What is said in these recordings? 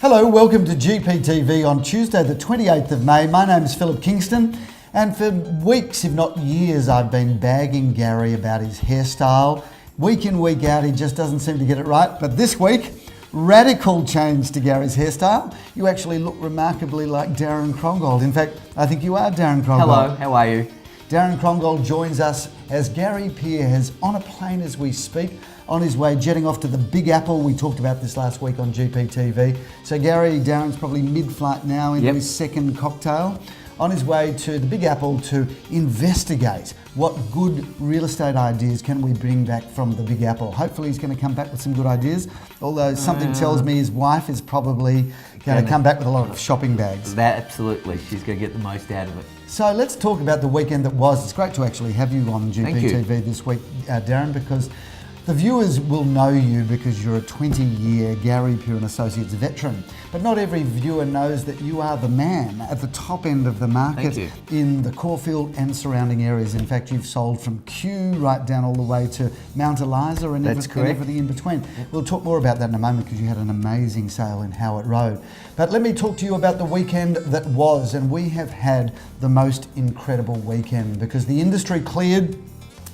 Hello, welcome to GPTV on Tuesday the 28th of May. My name is Philip Kingston, and for weeks, if not years, I've been bagging Gary about his hairstyle. Week in, week out, he just doesn't seem to get it right. But this week, radical change to Gary's hairstyle. You actually look remarkably like Darren Krongold. In fact, I think you are Darren Krongold. Hello, how are you? Darren Krongold joins us as Gary Peer is on a plane as we speak, on his way jetting off to the Big Apple. We talked about this last week on GPTV. So Gary, Darren's probably mid-flight now into his second cocktail, on his way to the Big Apple to investigate what good real estate ideas can we bring back from the Big Apple. Hopefully he's going to come back with some good ideas, although something tells me his wife is probably going to come back with a lot of shopping bags. Absolutely, she's going to get the most out of it. So let's talk about the weekend that was. It's great to actually have you on GPTV this week, Darren, because the viewers will know you because you're a 20-year Gary Peer and Associates veteran. But not every viewer knows that you are the man at the top end of the market in the Caulfield and surrounding areas. In fact, you've sold from Kew right down all the way to Mount Eliza and everything in between. We'll talk more about that in a moment because you had an amazing sale in Howard Road. But let me talk to you about the weekend that was, and we have had the most incredible weekend because the industry cleared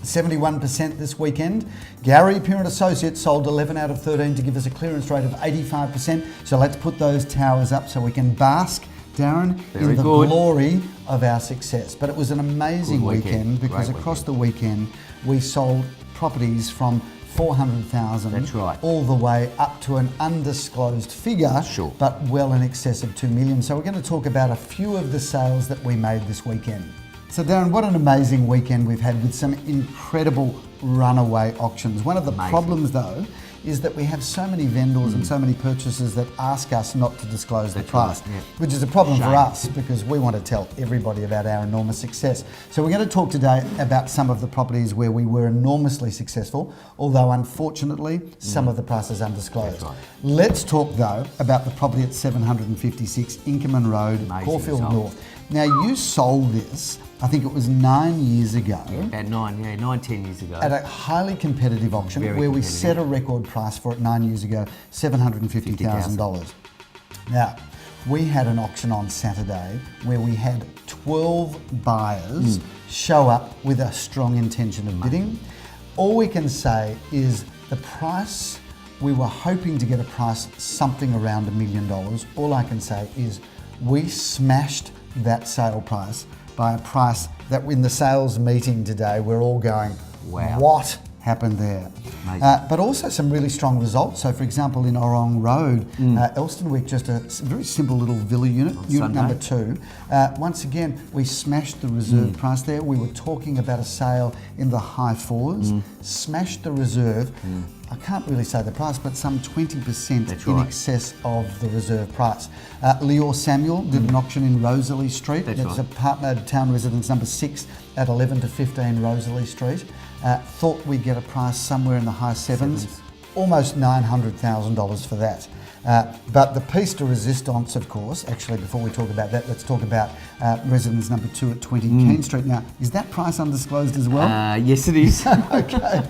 71% this weekend. Gary Peer and Associates sold 11 out of 13 to give us a clearance rate of 85%. So let's put those towers up so we can bask, Darren, in the glory of our success. But it was an amazing weekend because across the weekend we sold properties from 400,000 all the way up to an undisclosed figure, but well in excess of 2 million. So we're going to talk about a few of the sales that we made this weekend. So Darren, what an amazing weekend we've had with some incredible runaway auctions. One of the problems though is that we have so many vendors and so many purchasers that ask us not to disclose the price, which is a problem for us because we want to tell everybody about our enormous success. So we're going to talk today about some of the properties where we were enormously successful, although unfortunately some of the prices undisclosed. Let's talk though about the property at 756 Inkerman Road, Caulfield North. Now you sold this, I think it was 9 years ago. About 10 years ago. At a highly competitive auction where we set a record price for it 9 years ago, $750,000. Now, we had an auction on Saturday where we had 12 buyers show up with a strong intention of bidding. All we can say is the price, we were hoping to get a price something around $1 million. All I can say is we smashed that sale price by a price that in the sales meeting today, we're all going, wow, what happened there? But also some really strong results. So for example, in Orong Road, Elstonwick, just a very simple little villa unit, unit number 2. Once again, we smashed the reserve price there. We were talking about a sale in the high 4s, smashed the reserve. I can't really say the price, but some 20% in excess of the reserve price. Leor Samuel did an auction in Rosalie Street. It's a partnered town residence number 6 at 11 to 15 Rosalie Street. Thought we'd get a price somewhere in the high 7s, almost $900,000 for that. But the piece de resistance, of course, actually before we talk about that, let's talk about residence number 2 at 20 Keene Street. Now, is that price undisclosed as well? Yes, it is. Okay.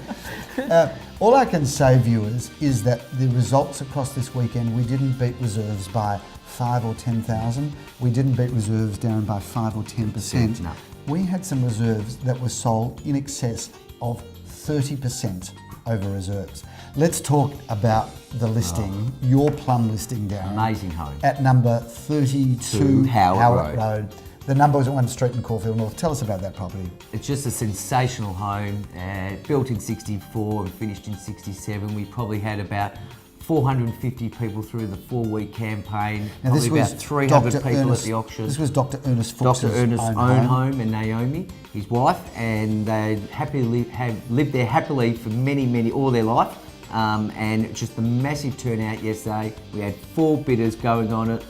All I can say, viewers, is that the results across this weekend, we didn't beat reserves by 5 or 10,000. We didn't beat reserves, Darren, by 5 or 10%. No. We had some reserves that were sold in excess of 30% over reserves. Let's talk about the listing, your plum listing, Darren. Amazing home. At number 32 Howard Road. The number was at 1 Street in Caulfield North. Tell us about that property. It's just a sensational home, built in 64 and finished in 67. We probably had about 450 people through the 4-week campaign. Now probably about 300 people at the auction. This was Dr. Ernest Fuchs's own home, and Naomi, his wife, and they have lived there happily for all their life. And just a massive turnout yesterday. We had 4 bidders going on it.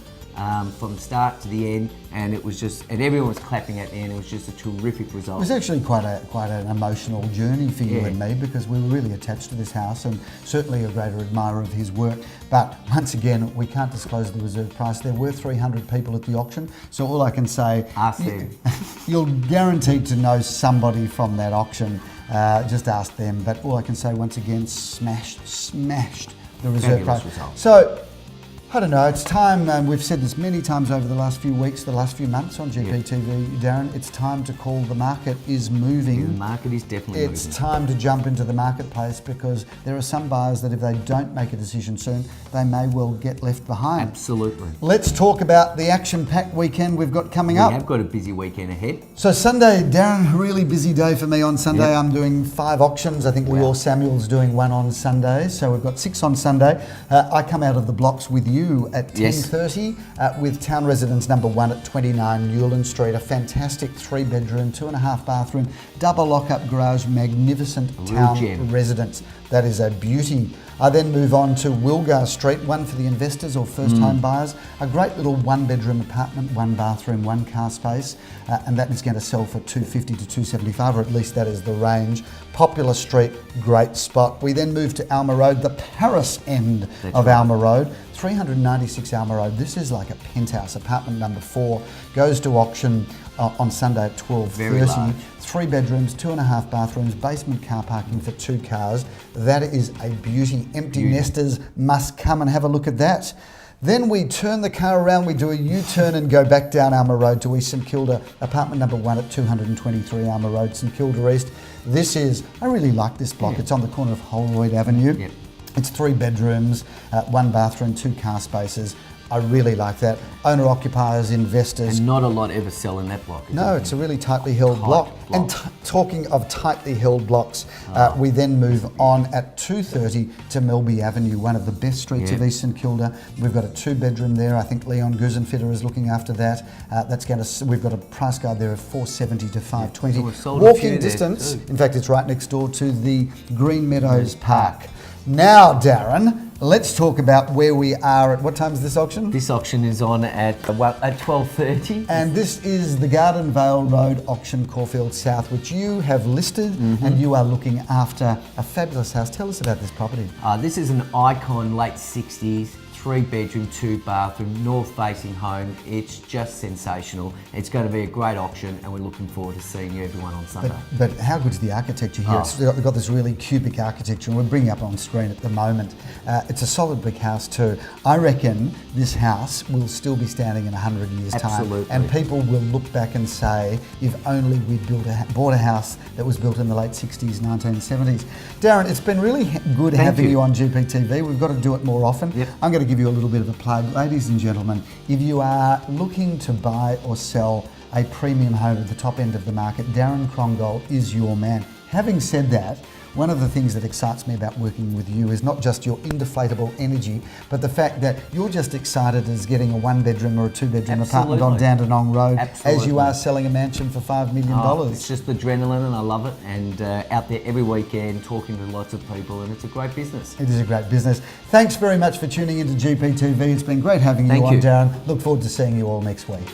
From start to the end, and it was just, and everyone was clapping at the end. It was just a terrific result. It was actually quite an emotional journey for you and me because we were really attached to this house and certainly a greater admirer of his work. But once again, we can't disclose the reserve price. There were 300 people at the auction, so all I can say, ask them. You're guaranteed to know somebody from that auction. Just ask them. But all I can say, once again, smashed the reserve price. Result. So I don't know, it's time, and we've said this many times over the last few weeks, the last few months on GPTV, Darren, it's time to call the market is moving. The market is definitely moving. It's time to jump into the marketplace because there are some buyers that if they don't make a decision soon, they may well get left behind. Absolutely. Let's talk about the action-packed weekend we've got coming up. We have got a busy weekend ahead. So Sunday, Darren, really busy day for me on Sunday. Yep. I'm doing 5 auctions. I think Leor Samuel's doing 1 on Sunday. So we've got 6 on Sunday. I come out of the blocks with you at 10:30 with Town Residence number 1 at 29 Newland Street. A fantastic 3-bedroom, 2.5 bathroom, double lock-up garage, magnificent Town Residence. That is a beauty. I then move on to Wilgar Street, one for the investors or first home buyers. A great little 1-bedroom apartment, 1 bathroom, 1 car space, and that is going to sell for $250 to $275, or at least that is the range. Popular Street, great spot. We then move to Alma Road, the Paris end of Alma Road. 396 Alma Road. This is like a penthouse. Apartment number 4 goes to auction on Sunday at 12:30. 3 bedrooms, 2.5 bathrooms, basement car parking for 2 cars. That is a beauty. Empty nesters must come and have a look at that. Then we turn the car around, we do a U-turn and go back down Alma Road to East St Kilda, apartment number 1 at 223 Alma Road, St Kilda East. This is, I really like this block. It's on the corner of Holroyd Avenue. It's 3 bedrooms, 1 bathroom, 2 car spaces. I really like that. Owner-occupiers, investors. And not a lot ever sell in that block. No, it's a really tightly held block. And talking of tightly held blocks, we then move on at 2:30 to Melby Avenue, one of the best streets of East St Kilda. We've got a 2-bedroom there. I think Leon Guzenfitter is looking after that. We've got a price guide there of $470 to $520. Walking distance. In fact, it's right next door to the Green Meadows Park. Now, Darren, let's talk about where we are at. What time is this auction? This auction is on at 12:30. And this is the Garden Vale Road auction, Caulfield South, which you have listed and you are looking after a fabulous house. Tell us about this property. This is an icon, late 60s, 3-bedroom, 2-bathroom, north-facing home. It's just sensational. It's going to be a great auction, and we're looking forward to seeing you everyone on Sunday. But how good's the architecture here? It's got this really cubic architecture, and we're bringing up on screen at the moment. It's a solid brick house too. I reckon this house will still be standing in 100 years' time, and people will look back and say, if only we bought a house that was built in the late 60s, 1970s. Darren, it's been really good having you on GPTV. We've got to do it more often. I'm going to give you a little bit of a plug. Ladies and gentlemen, if you are looking to buy or sell a premium home at the top end of the market, Darren Krongol is your man. Having said that, one of the things that excites me about working with you is not just your indeflatable energy, but the fact that you're just excited as getting a 1-bedroom or a 2-bedroom apartment on Dandenong Road as you are selling a mansion for $5 million. It's just adrenaline and I love it, and out there every weekend talking to lots of people, and it's a great business. It is a great business. Thanks very much for tuning into GPTV. It's been great having you on, Darren. Look forward to seeing you all next week.